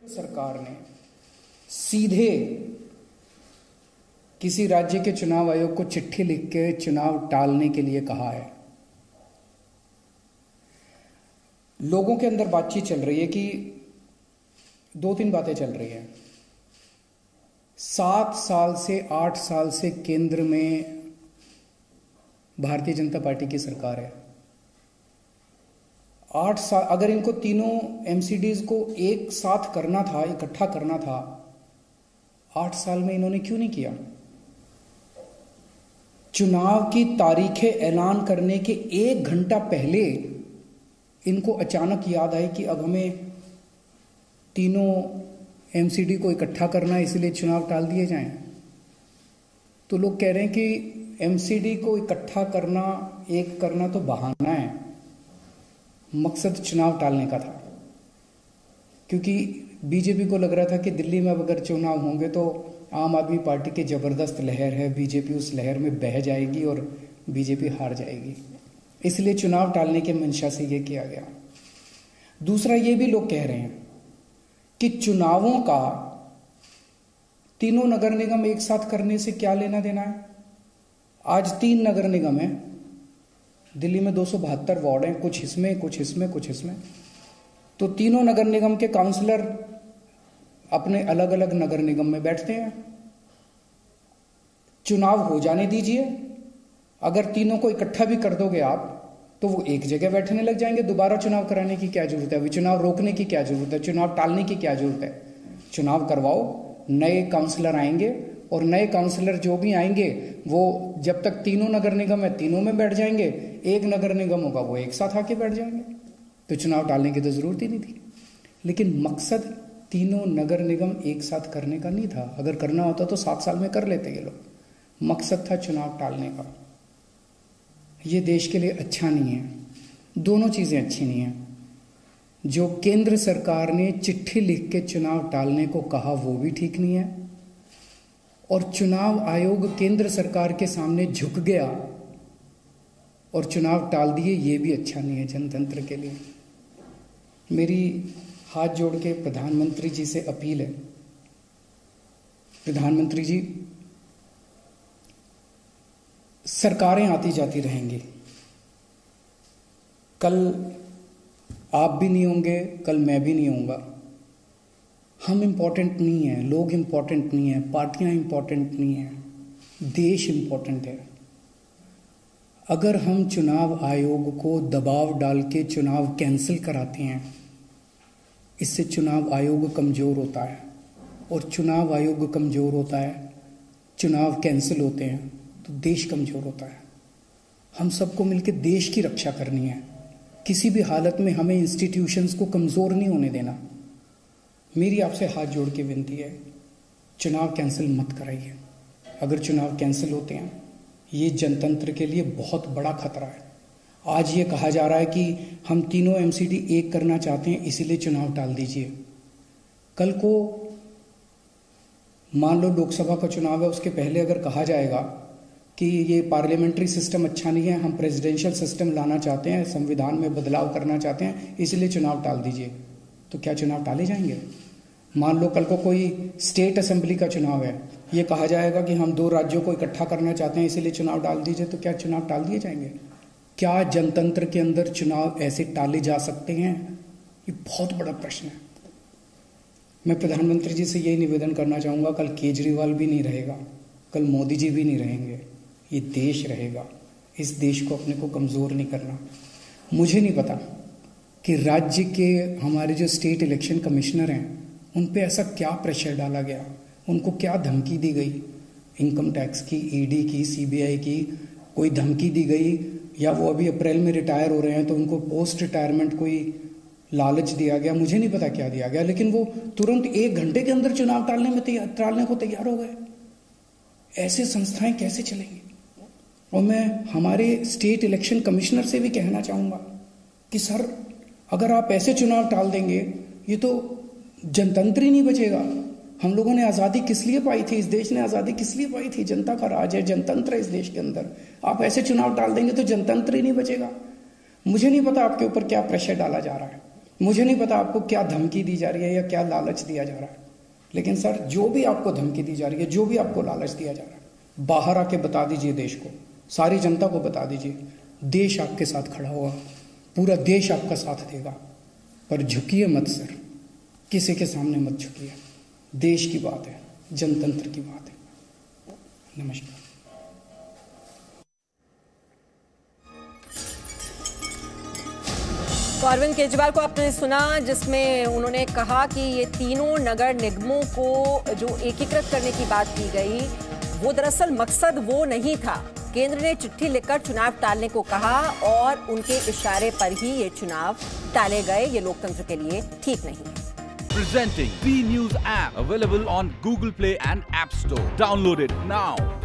सरकार ने सीधे किसी राज्य के चुनाव आयोग को चिट्ठी लिख के चुनाव टालने के लिए कहा है। लोगों के अंदर बातचीत चल रही है कि दो तीन बातें चल रही हैं। 7 साल से 8 साल से केंद्र में भारतीय जनता पार्टी की सरकार है। 8 साल अगर इनको तीनों एमसीडीज को एक साथ करना था, इकट्ठा करना था, 8 साल में इन्होंने क्यों नहीं किया? चुनाव की तारीखें ऐलान करने के 1 घंटा पहले इनको अचानक याद आई कि अब हमें तीनों एमसीडी को इकट्ठा करना है, इसलिए चुनाव टाल दिए जाएं। तो लोग कह रहे हैं कि एमसीडी को इकट्ठा करना, एक करना तो बहाना है, मकसद चुनाव टालने का था। क्योंकि बीजेपी को लग रहा था कि दिल्ली में अब अगर चुनाव होंगे तो आम आदमी पार्टी की जबरदस्त लहर है, बीजेपी उस लहर में बह जाएगी और बीजेपी हार जाएगी, इसलिए चुनाव टालने के मंशा से यह किया गया। दूसरा ये भी लोग कह रहे हैं कि चुनावों का तीनों नगर निगम एक साथ करने से क्या लेना देना है। आज 3 नगर निगम है दिल्ली में, 272 वार्ड हैं, कुछ इसमें कुछ इसमें कुछ इसमें। तो तीनों नगर निगम के काउंसलर अपने अलग अलग नगर निगम में बैठते हैं। चुनाव हो जाने दीजिए, अगर तीनों को इकट्ठा भी कर दोगे आप तो वो एक जगह बैठने लग जाएंगे। दोबारा चुनाव कराने की क्या जरूरत है? अभी चुनाव रोकने की क्या जरूरत है? चुनाव टालने की क्या जरूरत है? चुनाव करवाओ, नए काउंसलर आएंगे और नए काउंसलर जो भी आएंगे वो जब तक तीनों नगर निगम है तीनों में बैठ जाएंगे, एक नगर निगम होगा वो एक साथ आके बैठ जाएंगे। तो चुनाव टालने की तो जरूरत ही नहीं थी। लेकिन मकसद तीनों नगर निगम एक साथ करने का नहीं था। अगर करना होता तो 7 साल में कर लेते ये लोग। मकसद था चुनाव टालने का। ये देश के लिए अच्छा नहीं है। दोनों चीजें अच्छी नहीं है। जो केंद्र सरकार ने चिट्ठी लिख के चुनाव टालने को कहा वो भी ठीक नहीं है, और चुनाव आयोग केंद्र सरकार के सामने झुक गया और चुनाव टाल दिए, ये भी अच्छा नहीं है जनतंत्र के लिए। मेरी हाथ जोड़ के प्रधानमंत्री जी से अपील है, प्रधानमंत्री जी, सरकारें आती जाती रहेंगी, कल आप भी नहीं होंगे, कल मैं भी नहीं होऊंगा। हम इम्पोर्टेंट नहीं है, लोग इम्पोर्टेंट नहीं है, पार्टियां इम्पोर्टेंट नहीं है, देश इम्पोर्टेंट है। अगर हम चुनाव आयोग को दबाव डाल के चुनाव कैंसिल कराते हैं, इससे चुनाव आयोग कमजोर होता है, और चुनाव आयोग कमजोर होता है, चुनाव कैंसिल होते हैं तो देश कमजोर होता है। हम सबको मिलकर देश की रक्षा करनी है। किसी भी हालत में हमें इंस्टीट्यूशंस को कमजोर नहीं होने देना। मेरी आपसे हाथ जोड़ के विनती है, चुनाव कैंसिल मत कराइए। अगर चुनाव कैंसिल होते हैं, ये जनतंत्र के लिए बहुत बड़ा खतरा है। आज ये कहा जा रहा है कि हम तीनों एमसीडी एक करना चाहते हैं, इसीलिए चुनाव टाल दीजिए। कल को मान लो लोकसभा का चुनाव है, उसके पहले अगर कहा जाएगा कि ये पार्लियामेंट्री सिस्टम अच्छा नहीं है, हम प्रेसिडेंशियल सिस्टम लाना चाहते हैं, संविधान में बदलाव करना चाहते हैं, इसलिए चुनाव टाल दीजिए, तो क्या चुनाव टाले जाएंगे? मान लो कल को कोई स्टेट असेंबली का चुनाव है, ये कहा जाएगा कि हम 2 राज्यों को इकट्ठा करना चाहते हैं, इसलिए चुनाव टाल दीजिए, तो क्या चुनाव टाल दिए जाएंगे? क्या जनतंत्र के अंदर चुनाव ऐसे टाले जा सकते हैं? ये बहुत बड़ा प्रश्न है। मैं प्रधानमंत्री जी से यही निवेदन करना चाहूँगा, कल केजरीवाल भी नहीं रहेगा, कल मोदी जी भी नहीं रहेंगे, ये देश रहेगा। इस देश को अपने को कमज़ोर नहीं करना। मुझे नहीं पता कि राज्य के हमारे जो स्टेट इलेक्शन कमिश्नर हैं उन पे ऐसा क्या प्रेशर डाला गया, उनको क्या धमकी दी गई, इनकम टैक्स की, ईडी की, सीबीआई की कोई धमकी दी गई, या वो अभी अप्रैल में रिटायर हो रहे हैं तो उनको पोस्ट रिटायरमेंट कोई लालच दिया गया, मुझे नहीं पता क्या दिया गया, लेकिन वो तुरंत 1 घंटे के अंदर चुनाव टालने को तैयार हो गए। ऐसे संस्थाएं कैसे चलेंगी? और मैं हमारे स्टेट इलेक्शन कमिश्नर से भी कहना चाहूँगा कि सर, अगर आप ऐसे चुनाव टाल देंगे, ये तो जनतंत्र ही नहीं बचेगा। हम लोगों ने आज़ादी किस लिए पाई थी? इस देश ने आज़ादी किस लिए पाई थी? जनता का राज है, जनतंत्र है इस देश के अंदर। आप ऐसे चुनाव टाल देंगे तो जनतंत्र ही नहीं बचेगा। मुझे नहीं पता आपके ऊपर क्या प्रेशर डाला जा रहा है, मुझे नहीं पता आपको क्या धमकी दी जा रही है या क्या लालच दिया जा रहा है, लेकिन सर जो भी आपको धमकी दी जा रही है, जो भी आपको लालच दिया जा रहा है, बाहर आके बता दीजिए देश को, सारी जनता को बता दीजिए। देश आपके साथ खड़ा होगा, पूरा देश आपका साथ देगा, पर झुकिए मत सर, किसी के सामने मत झुकिए। देश की बात है, जनतंत्र की बात है। नमस्कार। तो अरविंद केजरीवाल को आपने सुना, जिसमें उन्होंने कहा कि ये तीनों नगर निगमों को जो एकीकृत करने की बात की गई, वो दरअसल मकसद वो नहीं था। केंद्र ने चिट्ठी लिखकर चुनाव टालने को कहा और उनके इशारे पर ही ये चुनाव टाले गए। ये लोकतंत्र के लिए ठीक नहीं है। Presenting B News app, available on Google Play and App Store. Download it now.